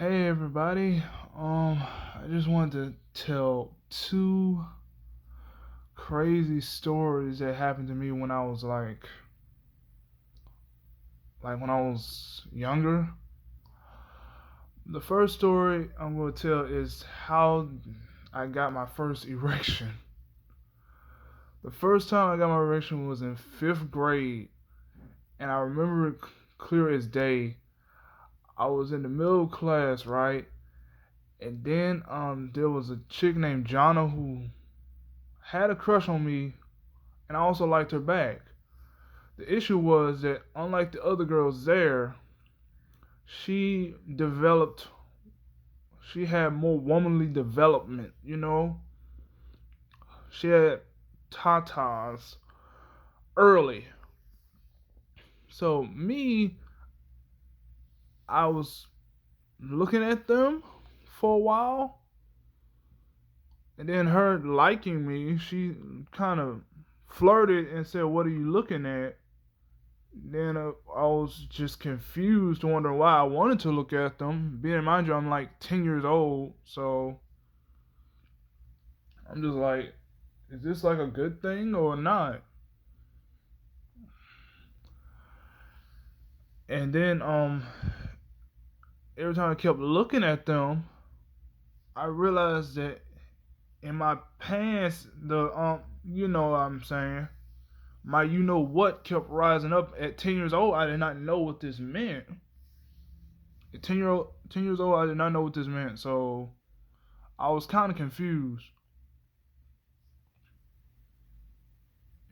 Hey everybody. I just wanted to tell two crazy stories that happened to me when I was like when I was younger. The first story I'm going to tell is how I got my first erection. The first time I got my erection was in 5th grade, and I remember it clear as day. I was in the middle of class, right? And then there was a chick named Jonna who had a crush on me, and I also liked her back. The issue was that unlike the other girls there, she developed, she had more womanly development, you know? She had tatas early. So, me, I was looking at them for a while, and then her liking me, she kind of flirted and said, "What are you looking at?" Then I was just confused, wondering why I wanted to look at them. Being in mind you, I'm like 10 years old, so I'm just like, is this like a good thing or not? And then every time I kept looking at them, I realized that in my pants, the you know what I'm saying, my you know what kept rising up. At 10 years old, I did not know what this meant. At 10 years old, I did not know what this meant, so I was kind of confused.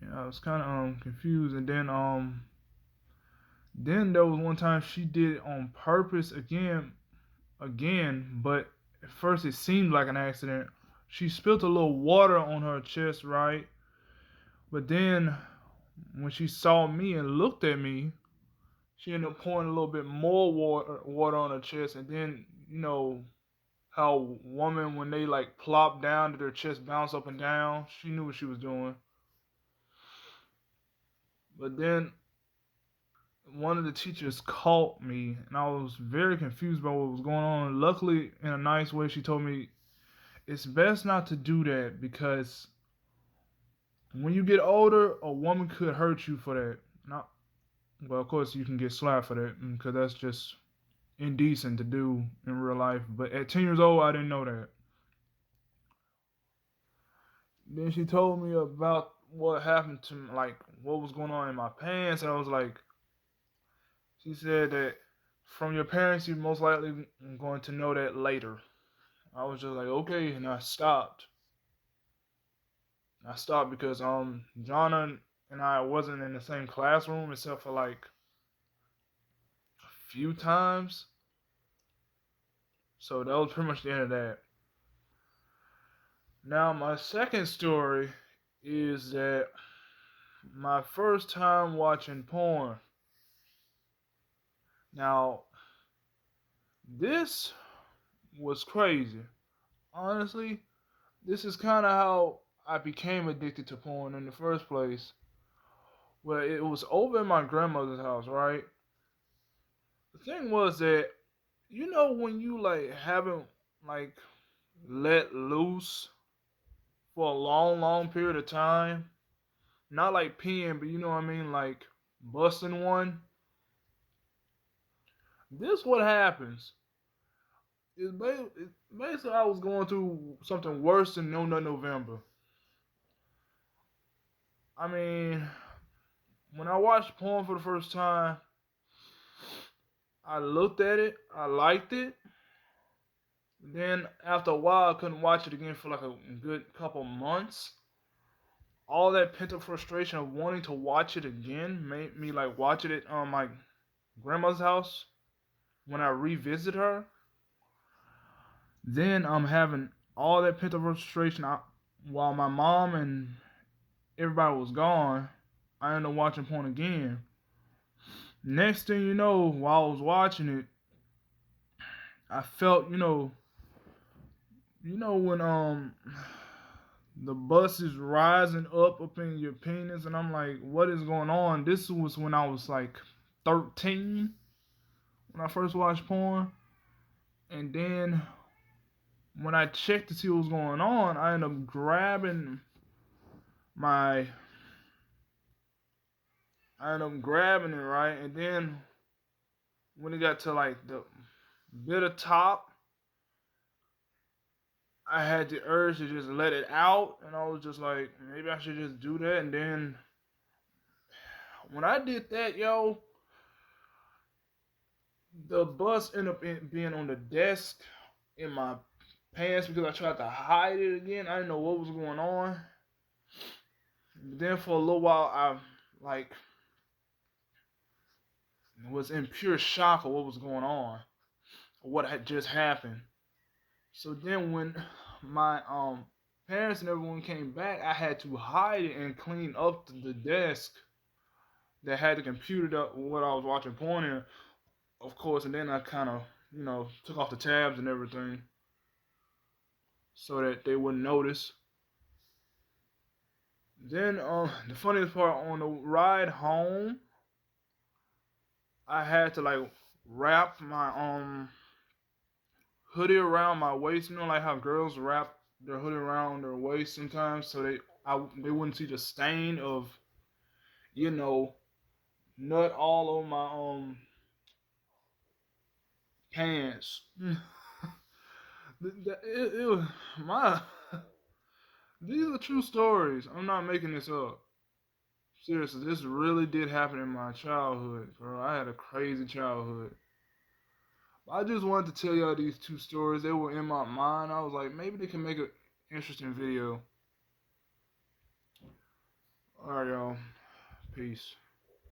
Yeah, I was kind of confused, and then there was one time she did it on purpose again, but at first it seemed like an accident. She spilled a little water on her chest, right? But then when she saw me and looked at me, she ended up pouring a little bit more water on her chest, and then how women when they like plop down, their chest bounce up and down. She knew what she was doing, but then one of the teachers caught me, and I was very confused about what was going on. Luckily, in a nice way, she told me it's best not to do that because when you get older, a woman could hurt you for that. Not well, of course, you can get slapped for that because that's just indecent to do in real life. But at 10 years old, I didn't know that. Then she told me about what happened to me, like what was going on in my pants, and I was like, she said that from your parents, you're most likely going to know that later. I was just like, okay, and I stopped. I stopped because Jonna and I wasn't in the same classroom except for like a few times. So that was pretty much the end of that. Now my second story is that my first time watching porn. Now this was crazy. Honestly, this is kind of how I became addicted to porn in the first place. Well, it was over at my grandmother's house, right? The thing was that when you like haven't like let loose for a long, long period of time, not like peeing, but you know what I mean, like busting one. This what happens. Basically I was going through something worse than No Nut November. I mean, when I watched porn for the first time, I looked at it, I liked it. Then after a while, I couldn't watch it again for like a good couple months. All that pent up frustration of wanting to watch it again made me like watch it at my grandma's house when I revisit her. Then I'm having all that pent up frustration while my mom and everybody was gone. I ended up watching porn again. Next thing you know, while I was watching it, I felt when the bus is rising up in your penis, and I'm like, what is going on? This was when I was like 13 when I first watched porn. And then when I checked to see what was going on, I ended up my grabbing it, right? And then when it got to like the bit of top, I had the urge to just let it out, and I was just like, maybe I should just do that. And then when I did that, yo, the bus ended up being on the desk in my pants because I tried to hide it again. I didn't know what was going on. But then for a little while, I like was in pure shock of what was going on, or what had just happened. So then when my parents and everyone came back, I had to hide it and clean up the desk that had the computer that what I was watching porn in, of course. And then I kind of took off the tabs and everything so that they wouldn't notice. Then the funniest part, on the ride home, I had to like wrap my hoodie around my waist. You know, like how girls wrap their hoodie around their waist sometimes, so they wouldn't see the stain of nut all over my pants. It was my. These are true stories. I'm not making this up. Seriously, this really did happen in my childhood, bro. I had a crazy childhood. I just wanted to tell y'all these two stories. They were in my mind. I was like, maybe they can make an interesting video. Alright, y'all. Peace.